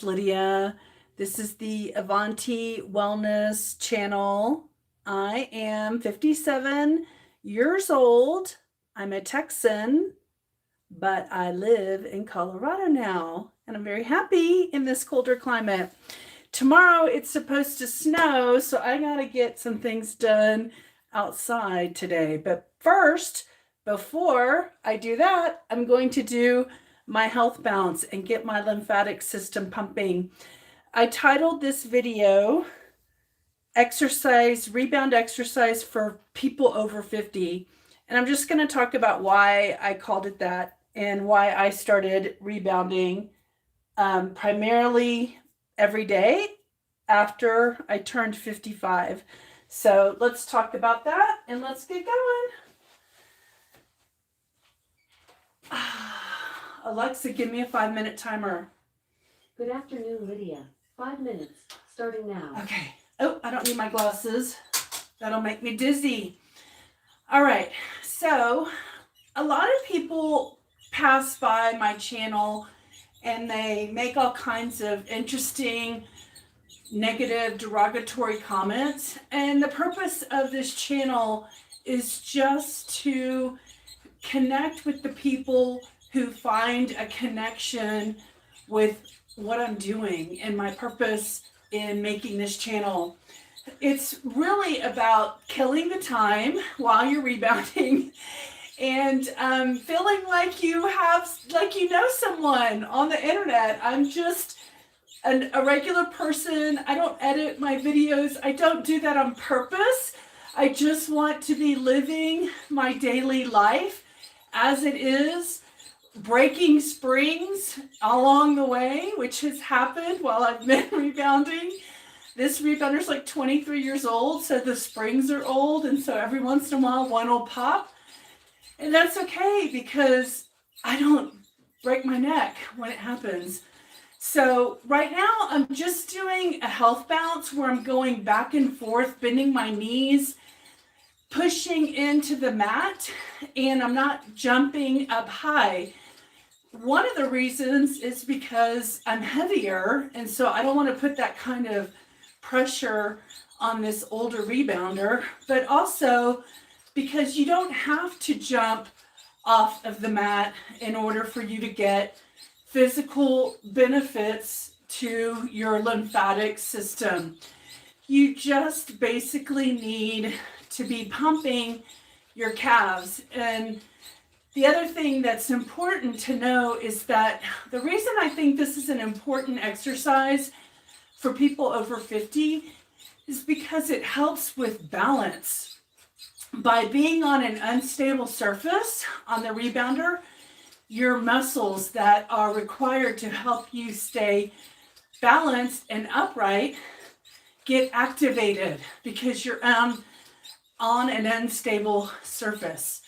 Lydia. This is the Avanti Wellness channel. I am 57 years old. I'm a Texan, but I live in Colorado now, and I'm very happy in this colder climate. Tomorrow it's supposed to snow, so I gotta get some things done outside today. But first, before I do that, I'm going to do my health bounce and get my lymphatic system pumping. I titled this video Rebound Exercise for People Over 50. And I'm just going to talk about why I called it that and why I started rebounding primarily every day after I turned 55. So let's talk about that and let's get going. Alexa, give me a 5-minute timer. Good afternoon, Lydia. 5 minutes, starting now. Okay. Oh, I don't need my glasses. That'll make me dizzy. All right. So a lot of people pass by my channel and they make all kinds of interesting, negative, derogatory comments. And the purpose of this channel is just to connect with the people who find a connection with what I'm doing and my purpose in making this channel. It's really about killing the time while you're rebounding and feeling like you know someone on the internet. I'm just a regular person. I don't edit my videos. I don't do that on purpose. I just want to be living my daily life as it is, breaking springs along the way, which has happened while I've been rebounding. This rebounder's like 23 years old, so the springs are old, and so every once in a while one will pop. And that's okay because I don't break my neck when it happens. So right now I'm just doing a health bounce where I'm going back and forth, bending my knees, pushing into the mat, and I'm not jumping up high. One of the reasons is because I'm heavier, and so I don't want to put that kind of pressure on this older rebounder, but also because you don't have to jump off of the mat in order for you to get physical benefits to your lymphatic system. You just basically need to be pumping your calves. And the other thing that's important to know is that the reason I think this is an important exercise for people over 50 is because it helps with balance. By being on an unstable surface on the rebounder, your muscles that are required to help you stay balanced and upright get activated because you're on an unstable surface.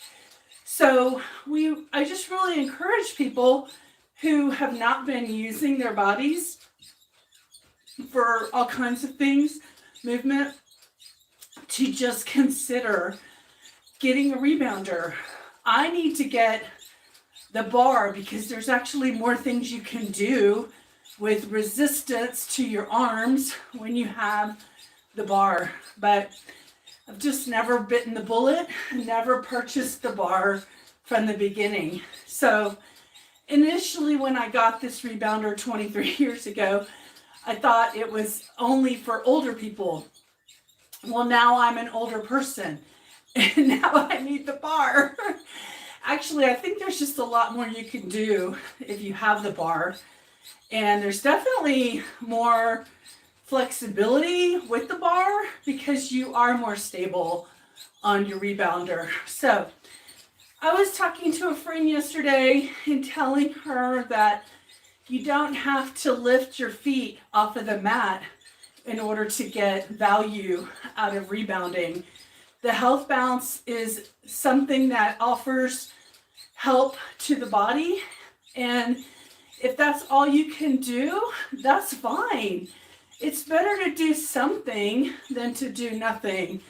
So I just really encourage people who have not been using their bodies for all kinds of things, movement, to just consider getting a rebounder. I need to get the bar because there's actually more things you can do with resistance to your arms when you have the bar. But I've just never bitten the bullet, never purchased the bar from the beginning. So initially when I got this rebounder 23 years ago, I thought it was only for older people. Well, now I'm an older person and now I need the bar. Actually, I think there's just a lot more you can do if you have the bar. And there's definitely more flexibility with the bar because you are more stable on your rebounder. So I was talking to a friend yesterday and telling her that you don't have to lift your feet off of the mat in order to get value out of rebounding. The health bounce is something that offers help to the body, and if that's all you can do, that's fine. It's better to do something than to do nothing,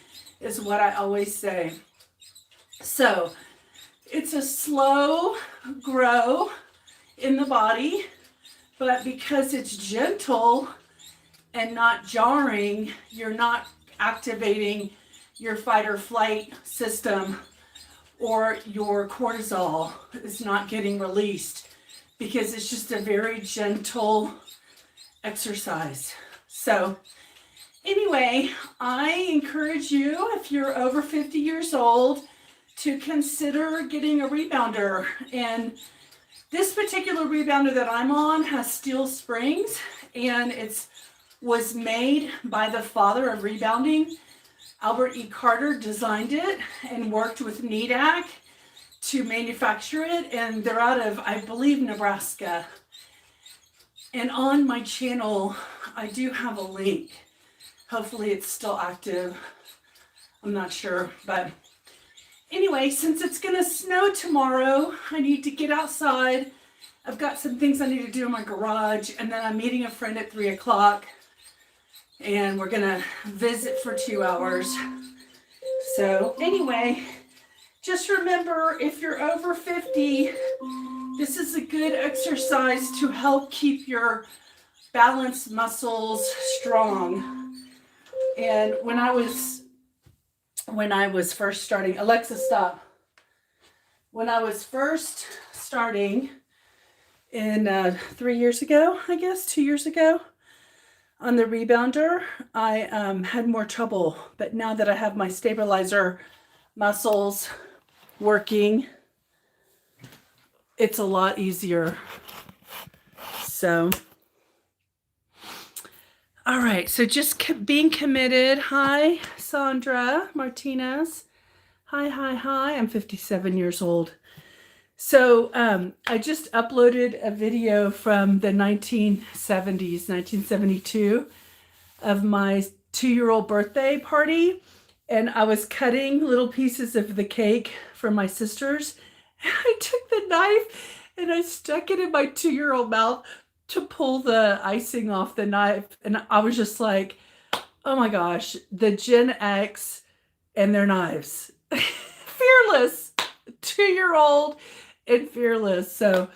is what I always say. So it's a slow grow in the body, but because it's gentle and not jarring, you're not activating your fight or flight system, or your cortisol is not getting released because it's just a very gentle exercise. So anyway, I encourage you, if you're over 50 years old, to consider getting a rebounder. And this particular rebounder that I'm on has steel springs, and it was made by the father of rebounding. Albert E. Carter designed it and worked with NEDAC to manufacture it, and they're out of, I believe, Nebraska. And on my channel, I do have a link. Hopefully it's still active. I'm not sure, but anyway, since it's gonna snow tomorrow, I need to get outside. I've got some things I need to do in my garage, and then I'm meeting a friend at 3 o'clock, and we're gonna visit for 2 hours. So anyway, just remember, if you're over 50, this is a good exercise to help keep your balance muscles strong. And when I was first starting, Alexa, stop. When I was first starting in 3 years ago, I guess, 2 years ago, on the rebounder, I had more trouble. But now that I have my stabilizer muscles working, it's a lot easier. So, all right. So just being committed. Hi, Sandra Martinez. Hi. I'm 57 years old. So I just uploaded a video from the 1970s, 1972, of my 2-year-old birthday party. And I was cutting little pieces of the cake for my sisters. And I took the knife and I stuck it in my 2-year-old mouth to pull the icing off the knife. And I was just like, oh my gosh, the Gen X and their knives. Fearless. 2-year-old and fearless. So,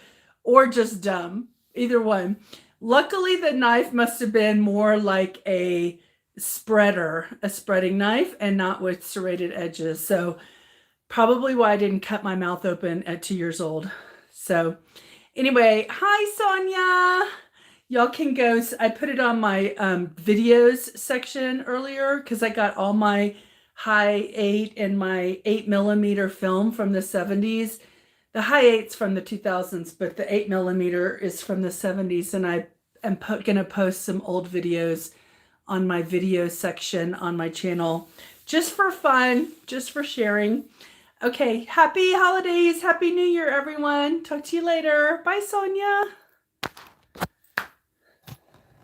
or just dumb. Either one. Luckily, the knife must have been more like a spreading knife, and not with serrated edges. So probably why I didn't cut my mouth open at 2 years old. So anyway, hi Sonia. Y'all can go. I put it on my videos section earlier because I got all my high 8 and my 8mm film from the 70s. The high 8's from the 2000s, but the 8mm is from the 70s. And I am going to post some old videos on my video section on my channel, just for fun, just for sharing. Okay, happy holidays, happy New Year, everyone. Talk to you later. Bye, Sonia.